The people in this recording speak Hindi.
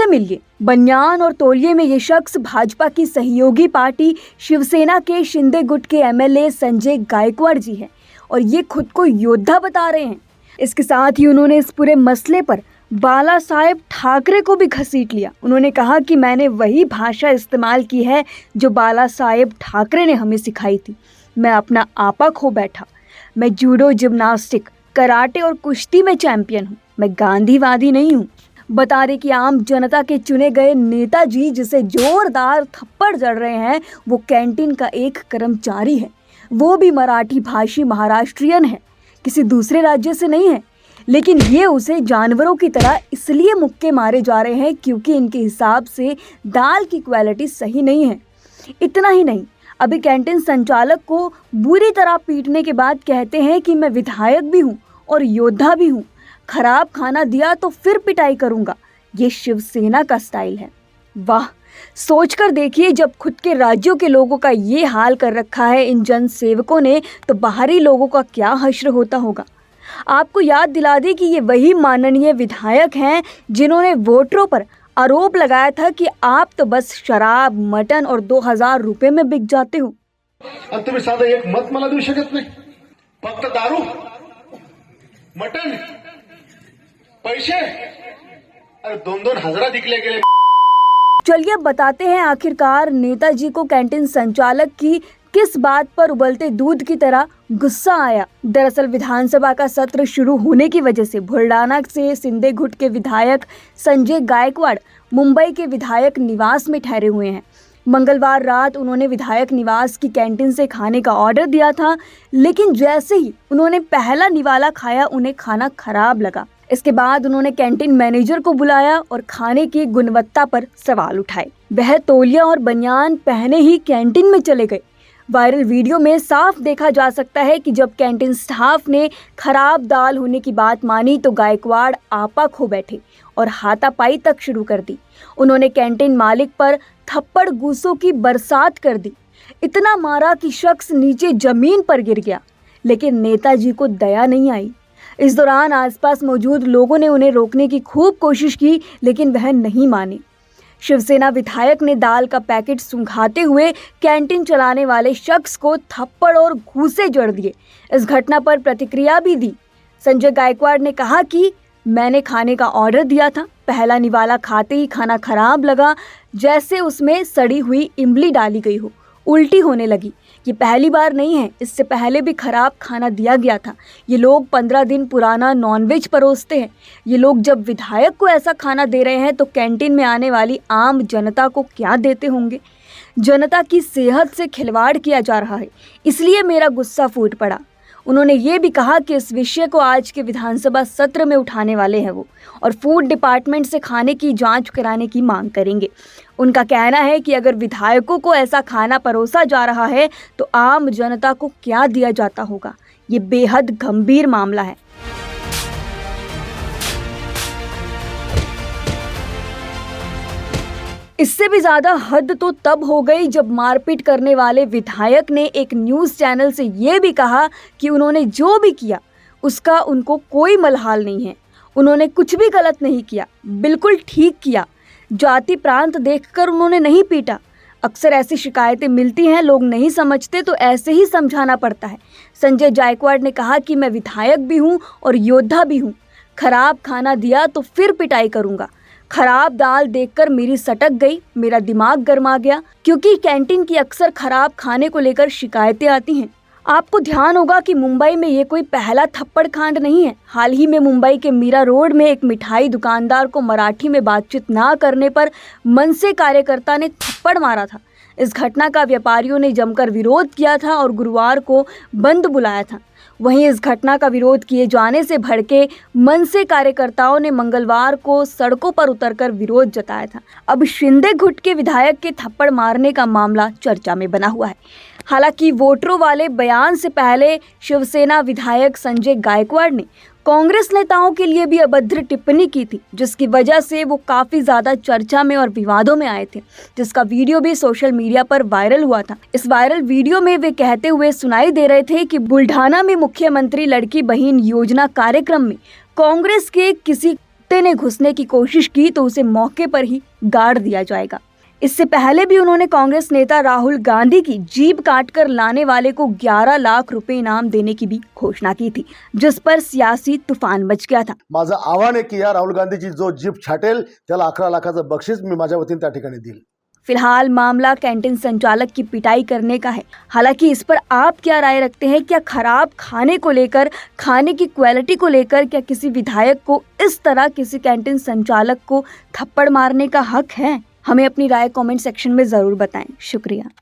इनसे मिलिए। बनियान और तौलिए में ये शख्स भाजपा की सहयोगी पार्टी शिवसेना के शिंदे गुट के एमएलए संजय गायकवाड़ जी हैं और ये खुद को योद्धा बता रहे हैं। इसके साथ ही उन्होंने इस पूरे मसले पर बाला साहेब ठाकरे को भी घसीट लिया। उन्होंने कहा कि मैंने वही भाषा इस्तेमाल की है जो बाला साहेब ठाकरे ने हमें सिखाई थी। मैं अपना आपा खो बैठा। मैं जूडो, जिम्नास्टिक, कराटे और कुश्ती में चैंपियन हूँ। मैं गांधीवादी नहीं हूँ। बता दें कि आम जनता के चुने गए नेताजी जिसे जोरदार थप्पड़ जड़ रहे हैं वो कैंटीन का एक कर्मचारी है। वो भी मराठी भाषी महाराष्ट्रियन है, किसी दूसरे राज्य से नहीं है। लेकिन ये उसे जानवरों की तरह इसलिए मुक्के मारे जा रहे हैं क्योंकि इनके हिसाब से दाल की क्वालिटी सही नहीं है। इतना ही नहीं, अभी कैंटीन संचालक को बुरी तरह पीटने के बाद कहते हैं कि मैं विधायक भी हूँ और योद्धा भी हूँ। खराब खाना दिया तो फिर पिटाई करूँगा। ये शिवसेना का स्टाइल है। वाह, सोचकर देखिए, जब खुद के राज्यों के लोगों का ये हाल कर रखा है इन जन सेवकों ने, तो बाहरी लोगों का क्या हश्र होता होगा। आपको याद दिला दें कि ये वही माननीय विधायक हैं जिन्होंने वोटरों पर आरोप लगाया था कि आप तो बस शराब, मटन और 2000 रुपए में बिक जाते हो। तुम्ही साधा एक मत मला देऊ शकत नाही, फक्त दारू, मटन, पैसे और 2-2 हजार दिखले गेले। चलिए बताते हैं आखिरकार नेताजी को कैंटीन संचालक की किस बात पर उबलते दूध की तरह गुस्सा आया। दरअसल विधानसभा का सत्र शुरू होने की वजह से बुल्डाना से शिंदे गुट के विधायक संजय गायकवाड़ मुंबई के विधायक निवास में ठहरे हुए हैं। मंगलवार रात उन्होंने विधायक निवास की कैंटीन से खाने का ऑर्डर दिया था, लेकिन जैसे ही उन्होंने पहला निवाला खाया उन्हें खाना खराब लगा। इसके बाद उन्होंने कैंटीन मैनेजर को बुलाया और खाने की गुणवत्ता पर सवाल उठाए। वह तौलिया और बनियान पहने ही कैंटीन में चले गए। वायरल वीडियो में साफ देखा जा सकता है कि जब कैंटीन स्टाफ ने खराब दाल होने की बात मानी तो गायकवाड़ आपा खो बैठे और हाथापाई तक शुरू कर दी। उन्होंने कैंटीन मालिक पर थप्पड़ गूसों की बरसात कर दी। इतना मारा कि शख्स नीचे जमीन पर गिर गया, लेकिन नेताजी को दया नहीं आई। इस दौरान आसपास मौजूद लोगों ने उन्हें रोकने की खूब कोशिश की, लेकिन वह नहीं माने। शिवसेना विधायक ने दाल का पैकेट सूंघाते हुए कैंटीन चलाने वाले शख्स को थप्पड़ और घूंसे जड़ दिए। इस घटना पर प्रतिक्रिया भी दी। संजय गायकवाड़ ने कहा कि मैंने खाने का ऑर्डर दिया था, पहला निवाला खाते ही खाना खराब लगा, जैसे उसमें सड़ी हुई इमली डाली गई हो, उल्टी होने लगी। ये पहली बार नहीं है, इससे पहले भी खराब खाना दिया गया था। ये लोग 15 दिन पुराना नॉनवेज परोसते हैं। ये लोग जब विधायक को ऐसा खाना दे रहे हैं तो कैंटीन में आने वाली आम जनता को क्या देते होंगे। जनता की सेहत से खिलवाड़ किया जा रहा है, इसलिए मेरा गुस्सा फूट पड़ा। उन्होंने ये भी कहा कि इस विषय को आज के विधानसभा सत्र में उठाने वाले हैं वो, और फूड डिपार्टमेंट से खाने की जांच कराने की मांग करेंगे। उनका कहना है कि अगर विधायकों को ऐसा खाना परोसा जा रहा है तो आम जनता को क्या दिया जाता होगा। ये बेहद गंभीर मामला है। इससे भी ज्यादा हद तो तब हो गई जब मारपीट करने वाले विधायक ने एक न्यूज़ चैनल से ये भी कहा कि उन्होंने जो भी किया उसका उनको कोई मलहाल नहीं है। उन्होंने कुछ भी गलत नहीं किया, बिल्कुल ठीक किया। जाति प्रांत देखकर उन्होंने नहीं पीटा। अक्सर ऐसी शिकायतें मिलती हैं, लोग नहीं समझते तो ऐसे ही समझाना पड़ता है। संजय गायकवाड़ ने कहा कि मैं विधायक भी हूँ और योद्धा भी हूँ। खराब खाना दिया तो फिर पिटाई करूँगा। खराब दाल देखकर मेरी सटक गई, मेरा दिमाग गर्मा गया, क्योंकि कैंटीन की अक्सर खराब खाने को लेकर शिकायतें आती हैं। आपको ध्यान होगा कि मुंबई में ये कोई पहला थप्पड़ कांड नहीं है। हाल ही में मुंबई के मीरा रोड में एक मिठाई दुकानदार को मराठी में बातचीत ना करने पर मनसे कार्यकर्ता ने थप्पड़ मारा था। इस घटना का व्यापारियों ने जमकर विरोध किया था और गुरुवार को बंद बुलाया था। वहीं इस घटना का विरोध किए जाने से भड़के मनसे कार्यकर्ताओं ने मंगलवार को सड़कों पर उतरकर विरोध जताया था। अब शिंदे गुट के विधायक के थप्पड़ मारने का मामला चर्चा में बना हुआ है। हालांकि वोटरों वाले बयान से पहले शिवसेना विधायक संजय गायकवाड़ ने कांग्रेस नेताओं के लिए भी अभद्र टिप्पणी की थी, जिसकी वजह से वो काफी ज्यादा चर्चा में और विवादों में आए थे, जिसका वीडियो भी सोशल मीडिया पर वायरल हुआ था। इस वायरल वीडियो में वे कहते हुए सुनाई दे रहे थे कि बुल्डाना में मुख्यमंत्री लड़की बहन योजना कार्यक्रम में कांग्रेस के किसी कुत्ते ने घुसने की कोशिश की तो उसे मौके पर ही गाड़ दिया जाएगा। इससे पहले भी उन्होंने कांग्रेस नेता राहुल गांधी की जीप काटकर लाने वाले को 11 लाख रुपए इनाम देने की भी घोषणा की थी, जिस पर सियासी तूफान मच गया था। माझं आव्हान आहे की या राहुल गांधीची जो जीप छाटेल त्याला 11 लाखाचं बक्षीस मी माझ्या वतीने त्या ठिकाणी देईल। फिलहाल मामला कैंटीन संचालक की पिटाई करने का है। हालांकि इस पर आप क्या राय रखते हैं? क्या खराब खाने को लेकर, खाने की क्वालिटी को लेकर क्या किसी विधायक को इस तरह किसी कैंटीन संचालक को थप्पड़ मारने का हक है? हमें अपनी राय कमेंट सेक्शन में जरूर बताएं। शुक्रिया।